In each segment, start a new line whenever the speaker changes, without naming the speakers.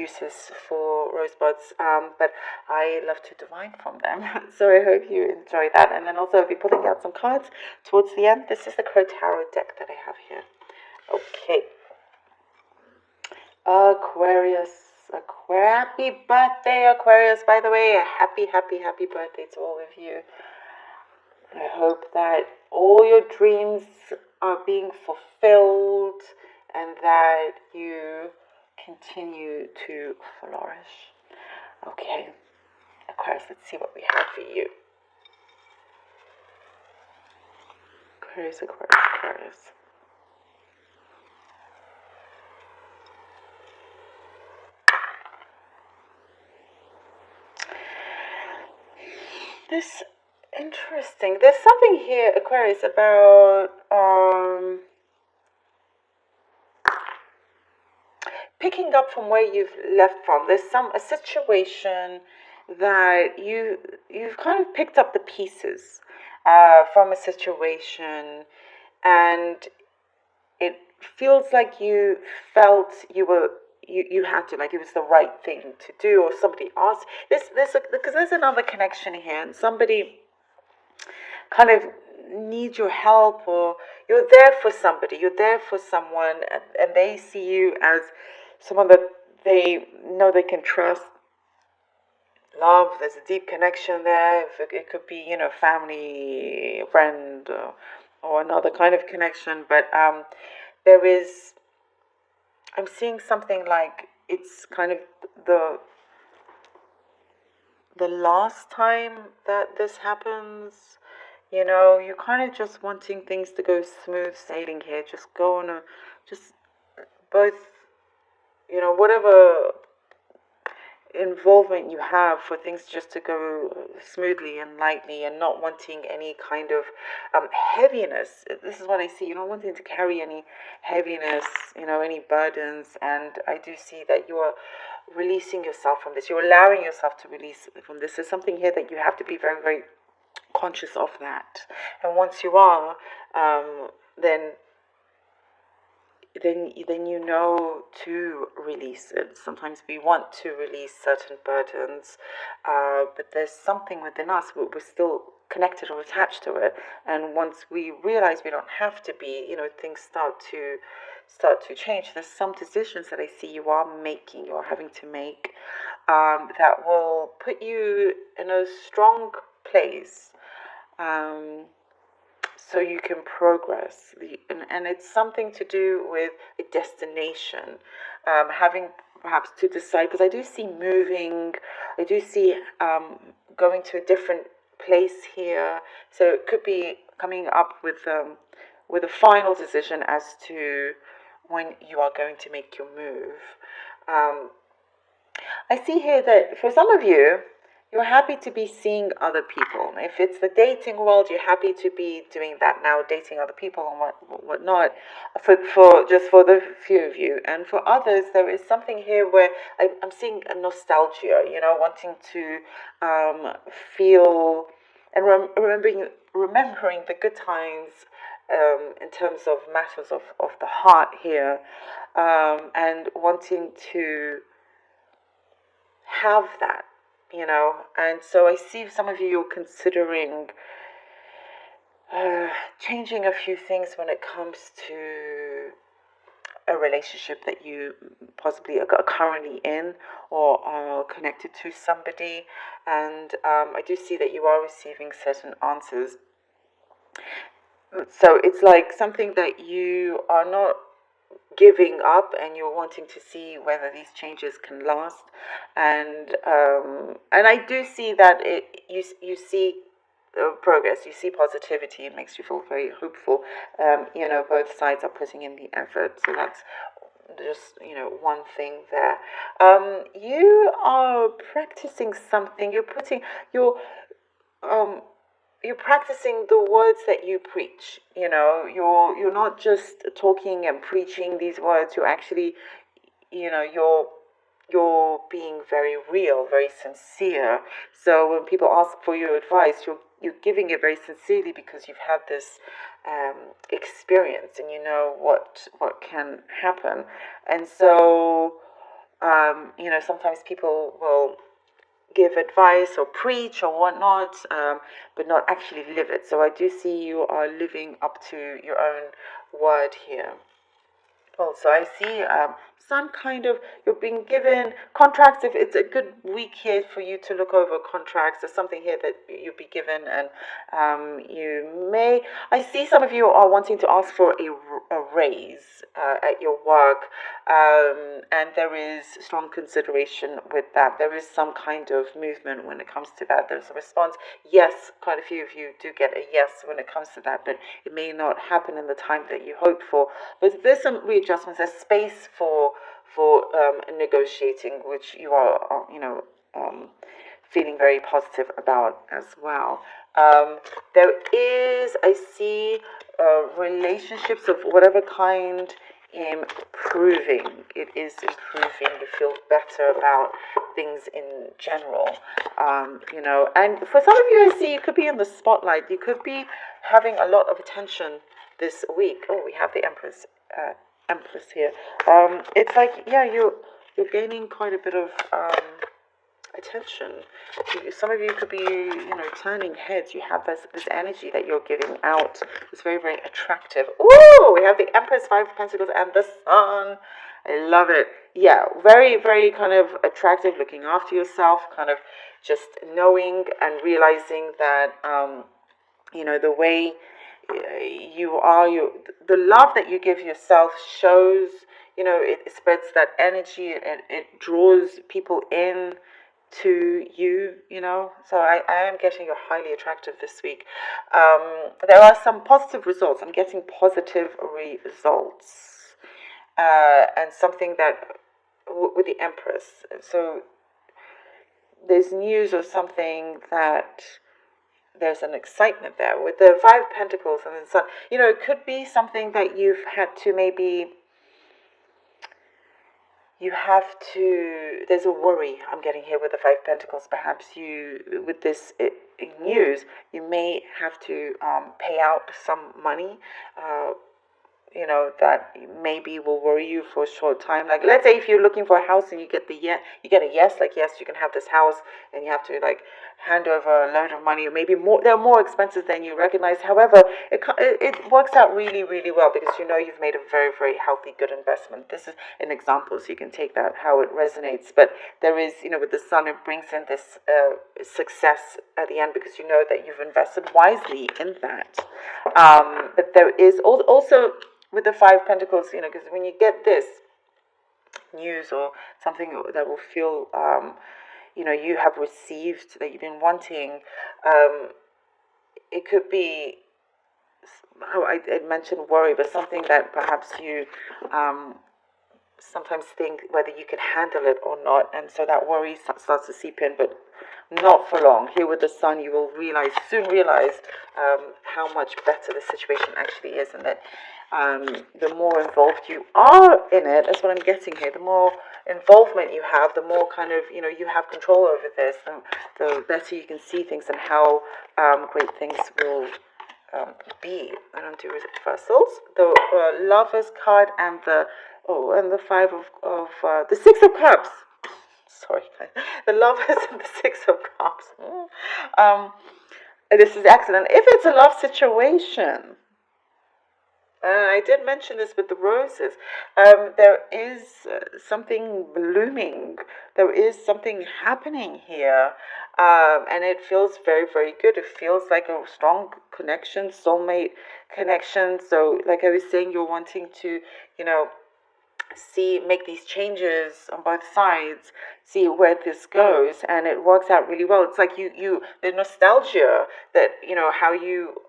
uses for rosebuds, but I love to divine from them. So I hope you enjoy that. And then also I'll be pulling out some cards towards the end. This is the Crow Tarot deck that I have here. Okay. Aquarius. Happy birthday, Aquarius, by the way. A happy birthday to all of you. I hope that all your dreams are being fulfilled and that you continue to flourish. Okay, Aquarius, let's see what we have for you. Aquarius. This interesting. There's something here, Aquarius, about picking up from where you've left from. There's a situation that you've kind of picked up the pieces from a situation, and it feels like you felt you had to, like it was the right thing to do, or somebody asked. Because there's another connection here, and somebody kind of needs your help, or you're there for somebody, you're there for someone, and they see you as someone that they know they can trust, love. There's a deep connection there. It could be, family, friend, or another kind of connection, but there is, I'm seeing something like it's kind of the last time that this happens. You're kind of just wanting things to go smooth sailing here. Just go on just both, whatever involvement you have for things just to go smoothly and lightly, and not wanting any kind of heaviness. This is what I see. You're not wanting to carry any heaviness, any burdens. And I do see that you are releasing yourself from this. You're allowing yourself to release from this. There's something here that you have to be very, very conscious of that. And once you are, then you know to release it. Sometimes we want to release certain burdens, but there's something within us, we're still connected or attached to it. And once we realize we don't have to be, things start to change. There's some decisions that I see you're having to make, that will put you in a strong place, so you can progress. And it's something to do with a destination, having perhaps to decide, because I do see moving, I do see going to a different place here. So it could be coming up with a final decision as to when you are going to make your move. I see here that for some of you, you're happy to be seeing other people. If it's the dating world, you're happy to be doing that now, dating other people and whatnot. For the few of you, and for others, there is something here where I'm seeing a nostalgia. Wanting to feel and remembering the good times, in terms of matters of the heart here, and wanting to have that. And so I see some of you're considering changing a few things when it comes to a relationship that you possibly are currently in, or are connected to somebody. And I do see that you are receiving certain answers. So it's like something that you are not giving up, and you're wanting to see whether these changes can last. And I do see that you see progress, you see positivity. It makes you feel very hopeful. Both sides are putting in the effort, so that's just one thing there. You are practicing something. You're practicing the words that you preach. You're not just talking and preaching these words. You're actually, you're being very real, very sincere. So when people ask for your advice, you're giving it very sincerely, because you've had this experience, and you know what can happen. And so Sometimes people will give advice or preach or whatnot, but not actually live it. So I do see you are living up to your own word here. Also, I see some kind of, you're being given contracts. If it's a good week here for you to look over contracts, there's something here that you'll be given, and you may. I see some of you are wanting to ask for a raise at your work, and there is strong consideration with that. There is some kind of movement when it comes to that. There's a response. Yes, quite a few of you do get a yes when it comes to that, but it may not happen in the time that you hoped for. But there's some readjustments. There's space for negotiating, which you are feeling very positive about as well. There is, I see, relationships of whatever kind improving. It is improving. You feel better about things in general. And for some of you, I see you could be in the spotlight. You could be having a lot of attention this week. Oh, we have the Empress here. It's like, yeah, you're gaining quite a bit of attention. Some of you could be, turning heads. You have this energy that you're giving out. It's very, very attractive. Ooh, we have the Empress, Five of Pentacles, and the Sun. I love it. Yeah, very, very kind of attractive, looking after yourself, kind of just knowing and realizing that, the way you are, the love that you give yourself shows, it spreads that energy, it draws people in to you, so I am getting you're highly attractive this week. There are some positive results. I'm getting positive results, and something that with the Empress, so there's news or something that there's an excitement there with the Five of Pentacles and the Sun. It could be something that you've had to there's a worry I'm getting here with the Five of Pentacles. Perhaps with this news, you may have to pay out some money, that maybe will worry you for a short time. Like, let's say if you're looking for a house and you get a yes, like, yes, you can have this house, and you have to hand over a load of money, or maybe more. There are more expenses than you recognize. However, it works out really, really well, because you've made a very, very healthy, good investment. This is an example, so you can take that how it resonates. But there is, with the Sun, it brings in this success at the end, because you know that you've invested wisely in that. But there is also with the Five of Pentacles, because when you get this news or something that will feel, you have received, that you've been wanting, it could be, I mentioned worry, but something that perhaps you sometimes think whether you can handle it or not, and so that worry starts to seep in, but not for long. Here with the Sun, you will soon realize how much better the situation actually is, and that the more involved you are in it, that's what I'm getting here, the more involvement you have, the more kind of, you have control over this, the better you can see things and how great things will be. I don't do reversals. The Lovers card and the Five of the Six of Cups. Sorry, the Lovers and the Six of Cups. This is excellent. If it's a love situation, I did mention this with the roses. There is something blooming. There is something happening here. And it feels very, very good. It feels like a strong connection, soulmate connection. So, like I was saying, you're wanting to, make these changes on both sides, see where this goes, and it works out really well. It's like the nostalgia that, how you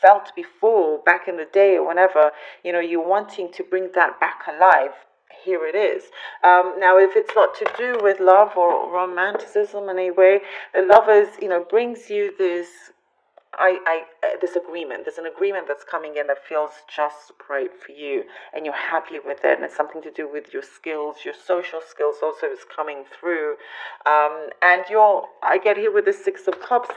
felt before, back in the day or whenever, you're wanting to bring that back alive. Here it is. Now, if it's not to do with love or romanticism in any way, the Lovers, brings you this this agreement. There's an agreement that's coming in that feels just right for you, and you're happy with it, and it's something to do with your skills, your social skills also is coming through. And I get here with the Six of Cups.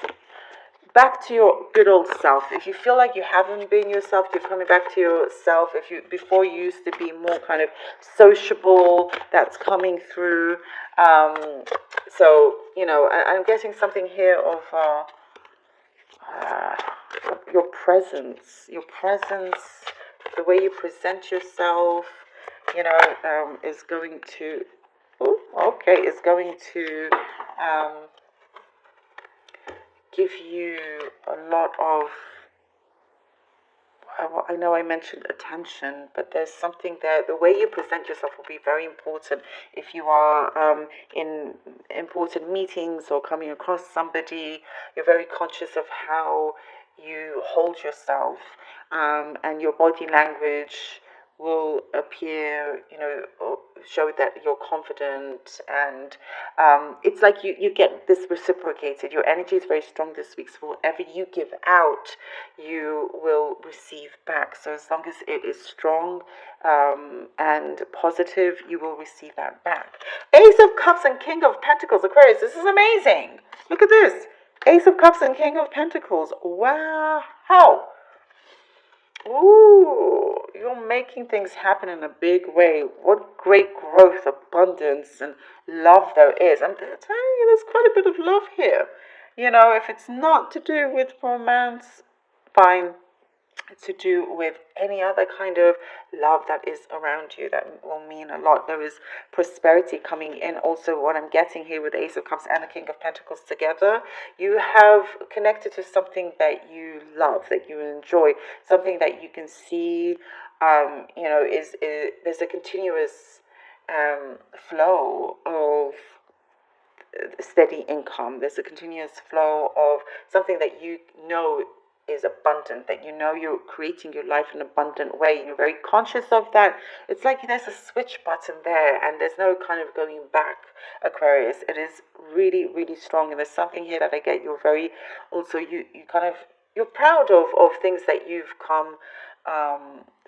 back to your good old self. If you feel like you haven't been yourself, you're coming back to yourself. If you before you used to be more kind of sociable, that's coming through. So I'm getting something here of your presence, the way you present yourself. Is going to. Ooh, okay, is going to. Give you a lot of, I know I mentioned attention, but there's something there. The way you present yourself will be very important if you are in important meetings or coming across somebody. You're very conscious of how you hold yourself, and your body language will appear, or show that you're confident, and it's like you get this reciprocated. Your energy is very strong this week, so whatever you give out, you will receive back. So as long as it is strong and positive, you will receive that back. Ace of Cups and King of Pentacles, Aquarius, this is amazing. Look at this. Ace of Cups and King of Pentacles. Wow. How? Ooh, you're making things happen in a big way. What great growth, abundance, and love there is. I'm telling you, there's quite a bit of love here. If it's not to do with romance, fine. It's to do with any other kind of love that is around you that will mean a lot. There is prosperity coming in. Also, what I'm getting here with the Ace of Cups and the King of Pentacles together, you have connected to something that you love, that you enjoy, something that you can see. Is there's a continuous flow of steady income. There's a continuous flow of something that is abundant, that you're creating your life in an abundant way. You're very conscious of that. It's like there's a switch button there, and there's no kind of going back, Aquarius. It is really, really strong, and there's something here that I get. You're very, also, you're proud of things that you've come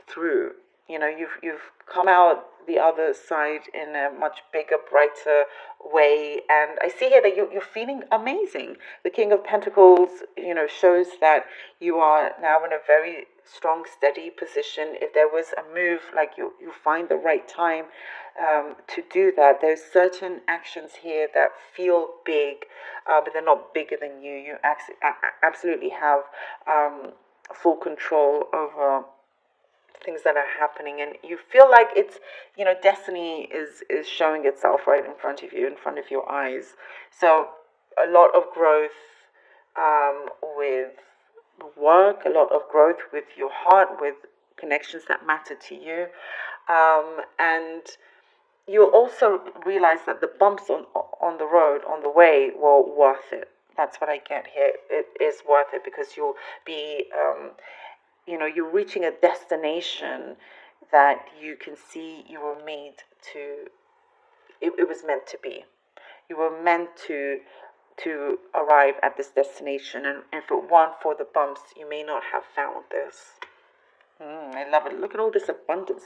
through. You've come out the other side in a much bigger, brighter way, and I see here that you're feeling amazing. The King of Pentacles, shows that you are now in a very strong, steady position. If there was a move, like you find the right time to do that. There's certain actions here that feel big, but they're not bigger than you. You absolutely have full control over things that are happening, and you feel like it's destiny is showing itself right in front of you, in front of your eyes. So a lot of growth with work, a lot of growth with your heart, with connections that matter to you, and you'll also realize that the bumps on the road, on the way, were worth it. That's what I get here. It is worth it, because you'll be you're reaching a destination that you can see you were made to, it was meant to be. You were meant to arrive at this destination, and if it weren't for the bumps, you may not have found this. I love it. Look at all this abundance.